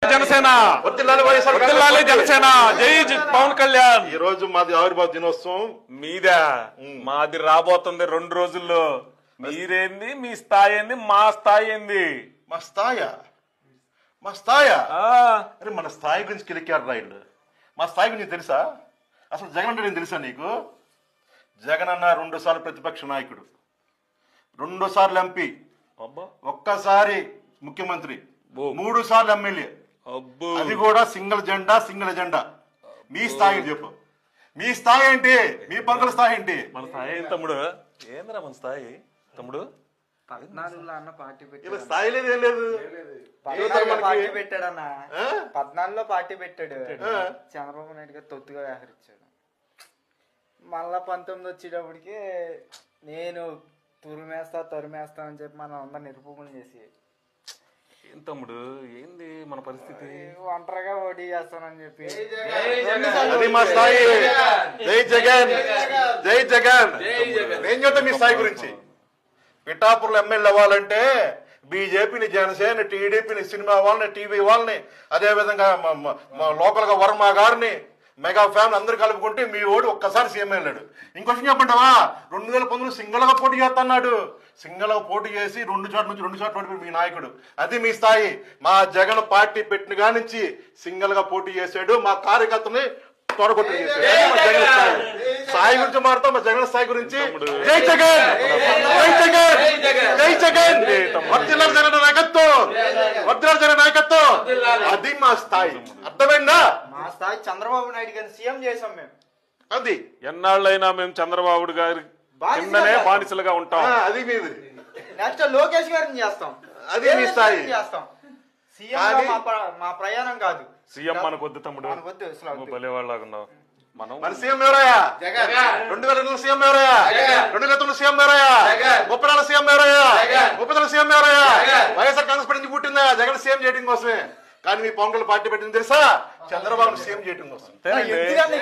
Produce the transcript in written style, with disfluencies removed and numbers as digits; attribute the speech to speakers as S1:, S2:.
S1: జనసేన
S2: వర్ధిల్లాలి వైఎస్ఆర్
S1: వర్ధిల్లాలి జనసేన జై పవన్ కళ్యాణ్.
S2: ఈ రోజు మాది ఆవిర్భావ దినోత్సవం.
S1: మీదా మాది రాబోతుంది 2 రోజుల్లో. మీరేంది, మీ స్థాయి ఏంది, మా స్థాయి ఏంది?
S2: మా స్థాయా మా స్థాయా
S1: ఆ,
S2: అరే మన స్థాయి గురించి కిలికారు రాయిళ్ళు. మా స్థాయి గురించి తెలుసా? అసలు జగన్ అంటే నేను తెలుసా నీకు? జగన్ అన్న 2 సార్లు ప్రతిపక్ష నాయకుడు, 2 సార్లు ఎంపీ,
S1: అబ్బా
S2: ఒక్కసారి ముఖ్యమంత్రి,
S1: ఓ.
S2: 3 సార్లు ఎమ్మెల్యే.
S1: అబ్బో
S2: అది కూడా సింగిల్ ఎజెండా. మీ స్థాయి చెప్పు, మీ స్థాయి ఏంటి? మీ పనుల స్థాయి ఏంటి?
S1: మన స్థాయి ఏంటి తమ్ముడు? ఏంద్రా మన స్థాయి తమ్ముడు?
S3: 14 అన్న పార్టీ
S2: ఇలా
S3: పెట్టాడు.
S2: స్థాయి లేదు, ఏం లేదు.
S3: 14 పార్టీ పెట్టాడన్న.
S2: ఆ?
S3: 14లో పార్టీ పెట్టాడు. చంద్రబాబు నాయుడు గారు తొత్తుగా వ్యవహరించాడు. మళ్ళా 19 వచ్చేటప్పటికి నేను తరిమేస్తా అని చెప్పి మనం అందరు నిరూపణలు చేసి
S1: ఏం తమ్ముడు, ఏంది మన పరిస్థితి?
S3: ఒంటరిగా ఓటీ చేస్తానని చెప్పి
S2: అది మా స్థాయి. జై జగన్, జై జగన్. నేను చెప్తా మీ స్థాయి గురించి. పిఠాపురంలో ఎమ్మెల్యే అవ్వాలంటే బీజేపీని, జనసేన, టీడీపీని, సినిమా వాళ్ళని, టీవీ వాళ్ళని, అదే విధంగా లోకల్ గా వర్మ గారిని, మెగా ఫ్యామిలీ అందరు కలుపుకుంటే మీ ఓడి ఒక్కసారి సీఎం వెళ్ళాడు. ఇంకో విషయం చెప్పంటావా? 2019 సింగల్ గా పోటీ చేస్తున్నాడు. సింగల్ గా పోటీ చేసి 2 చోట్ల నుంచి 2 చోట్ల ఓడిపోయి మీ నాయకుడు. అది మీ స్థాయి. మా జగన్ పార్టీ పెట్టిన గా నుంచి సింగల్ గా పోటీ చేశాడు. మా కార్యకర్తని తొడగొట్టు చేశాడు. మా జగన్ స్థాయి గురించి మారుతాం. మా జగన్ స్థాయి గురించి జై జగన్, జై జగన్, జై జగన్. వర్ధిల్లాలి జగన్ నాయకత్వం, వర్ధిల్లాలి జగన్ నాయకత్వం. అది మా స్థాయి. అర్థమైందా?
S3: మా స్థాయి చంద్రబాబు నాయుడు గారిని సీఎం చేసాం మేము.
S2: అది
S1: ఎన్నాళ్ళైనా మేము చంద్రబాబు గారి కిందనే బానిసలుగా ఉంటాం.
S2: అది మీది.
S3: నెక్స్ట్ లోకేష్ గారిని చేస్తాం.
S2: అది మీ స్థాయి.
S3: చేస్తాం. సీఎం మా ప్రయాణం కాదు.
S1: సీఎం మనకొద్దు తమ్ముడు,
S3: మనకొద్దు అసలు వద్దు.
S1: భలేవాళ్ళగున్నావు. మనం
S2: మన సీఎం ఎవరయ్యా? 2002 సీఎం ఎవరయ్యా? 2009 సీఎం ఎవరయ్యా? 34 సీఎం ఎవరయ్యా? 34 సీఎం ఎవరయ్యా? వైఎస్ఆర్ కాంగ్రెస్ పార్టీ నుంచి పుట్టిందా జగన్ సీఎం చేయడం కోసమే. కానీ మీ పవన్ కళ్యాణ్ పార్టీ పెట్టింది తెలుసా? చంద్రబాబు సీఎం చేయడం కోసం.
S1: అంతేనండి.
S3: ఎందుకని